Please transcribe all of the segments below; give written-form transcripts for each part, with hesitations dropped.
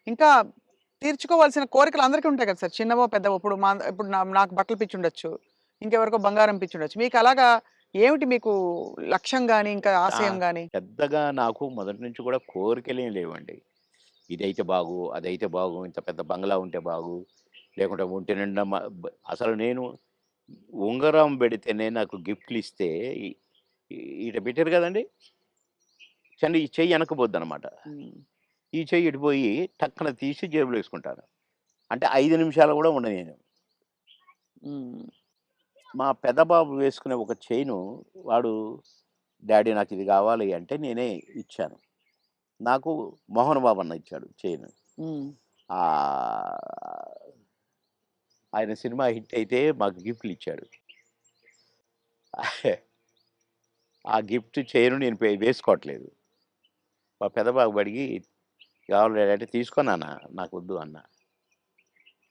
ఇంకా తీర్చుకోవాల్సిన కోరికలు అందరికీ ఉంటాయి కదా సార్. చిన్నవో, పెద్దవో ఇప్పుడు నాకు బట్టలు పిచ్చుండొచ్చు. ఇంకెవరికో బంగారం పిచ్చుండొచ్చు. మీకు అలాగా ఏమిటి మీకు లక్ష్యం గాని, ఇంకా ఆ! ఆశయం గాని? పెద్దగా నాకు మొదటి నుంచి కూడా కోరికలేం లేవండి. ఇదైతే బాగు, అదైతే బాగు, ఇంత పెద్ద బంగ్లా ఉంటే బాగు, లేకుంటే ఒంటి నిండా అసలు నేను ఉంగరం పెడితేనే నాకు గిఫ్ట్‌లిస్తే ఇ ఈడ పెట్టారు కదండీ! ఈ చెయ్యి ఎనక్కపోద్దనమాట. హ్మ్. ఈ చెయ్యి ఇటు పోయి టక్కన తీసి జేబులో యేసుకుంటాను. అంటే 5 నిమిషాలు గూడా ఉండనియను. హ్మ్. మా పెద్ద బాబు వేసుకునే ఒక చైను వాడు డ్యాడీ నాకిది గావాలి అంటే నేనే ఇచ్చాను. నాకు మోహన్ బాబు అన్న ఇచ్చాడు చైను. హ్మ్. ఆహ్, ఆయన సినిమా హిట్ అయితే మాకు గిఫ్ట్‌లిచ్చాడు. ఆ గిఫ్ట్ చైను నేను వేసుకోవట్లేదు. మా పెద్ద బాబు అడిగి "కావాలి డాడీ" అంటే "తీసుకో నాన్న నాకొద్దు" అన్నా.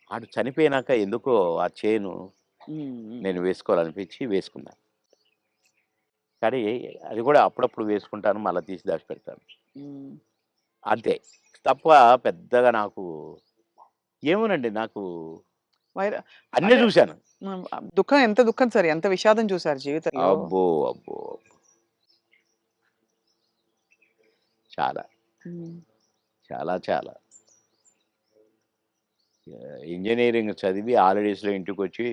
ఆడు చనిపోయినాక ఎందుకో ఆ చైను హ్మ్. హ్మ్. నేను వేసుకోవాలనిపించి వేసుకున్నా. కానీ అది కూడా అప్పుడప్పుడు వేసుకుంటాను. మళ్ళా తీసి దాచిపెడతాను. హ్మ్. అంతే. తప్ప పెద్దగా నాకు ఏమోనండి నాకు వైర అన్నీ అంటే చూశాను. దుఃఖం ఎంత దుఃఖం సార్. ఎంత విషాదం చూసారు జీవితంలో. అబ్బో! అబ్బో! చాలా. హ్మ్. చాలా చాలా. ఇంజినీరింగ్ చదివి హాలిడేస్‌లో ఇంటికొచ్చి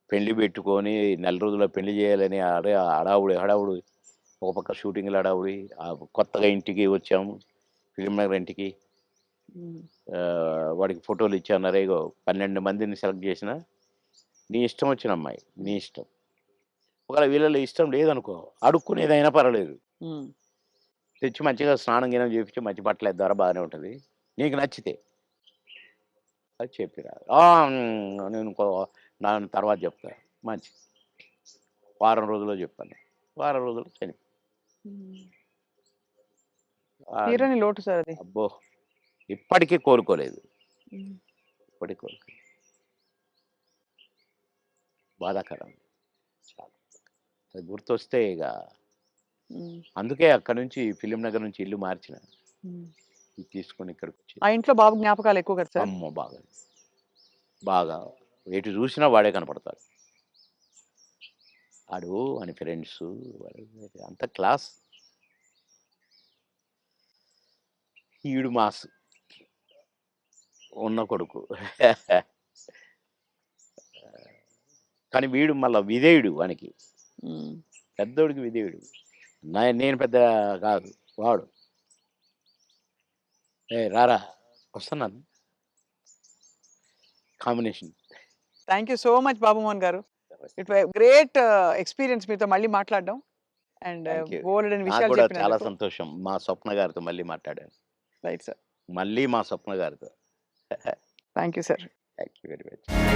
పెళ్లి పెట్టుకొని నెల రోజుల్లో పెళ్లి చేయాలని హడావుడి, హడావుడి. ఒక పక్క షూటింగ్‌ల హడావుడి. కొత్తగా ఇంటికి వచ్చాము. ఫిల్మ్ నగర్ ఇంటికి. హ్మ్. వాడికి ఫోటోలిచ్చాను. "అరే ఇగో 12 మందిని సెలెక్ట్ చేసినా, నీ ఇష్టం వచ్చిన అమ్మాయి. నీ ఇష్టం. ఒకవేళ వీళ్ళలో ఇష్టం లేదనుకో, అడుక్కునేదైనా పర్వాలేదు. హ్మ్. తెచ్చి మంచిగా స్నానం గినం చేపించి మంచి బట్టలేద్దారా బాగానే ఉంటది. నీకు నచ్చితే" అది చెప్పిరా. నేను తర్వాత చెప్తా. మంచిది. వారం రోజుల్లో చెప్పాను. వారం రోజుల్లో చనిపోయింది. హ్మ్. ఆహ్, తీరని లోటు సార్ అది. అబ్బో! ఇప్పటికి కోలుకోలేదు. హ్మ్. ఇప్పటికి కోలుకోలేదు. బాధాకరం. చాలా. అది గుర్తొస్తే ఇగ హ్మ్. అందుకే అక్కడి నుంచి ఫిల్మ్ నగర్ నుంచి ఇల్లు మార్చిన. హ్మ్. ఇది తీసుకొని ఇక్కడికొచ్చి ఆ ఇంట్లో బాబు జ్ఞాపకాలు ఎక్కువ కదా సార్? అమ్మో! బాగా. బాగా. ఎటు చూసినా వాడే కనపడతాడు. ఆడు వాని ఫ్రెండ్సు అంతా క్లాస్. ఈడు మాస్. ఉన్న కొడుకు. కానీ వీడు మళ్ళా విధేయుడు వానికి. హ్మ్. పెద్దోడికి విధేయుడు. నేను పెద్ద కాదు. వాడు. "ఏయ్! రారా వస్తున్నాను." Combination. Thank you so much Babu Mohan గారు. ఇట్ వై గ్రేట్ ఎక్స్‌పీరియన్స్ మీతో మళ్ళీ మాట్లాడడం. And thank you. బోలెడన్ని నాకు విషయాలు కూడా చాలా చెప్పినందుకు. సంతోషం. మా స్వప్న గారితో మళ్ళీ మాట్లాడాను. Right sir. మళ్ళీ మా స్వప్న గారితో. Thank you sir. Thank you very much.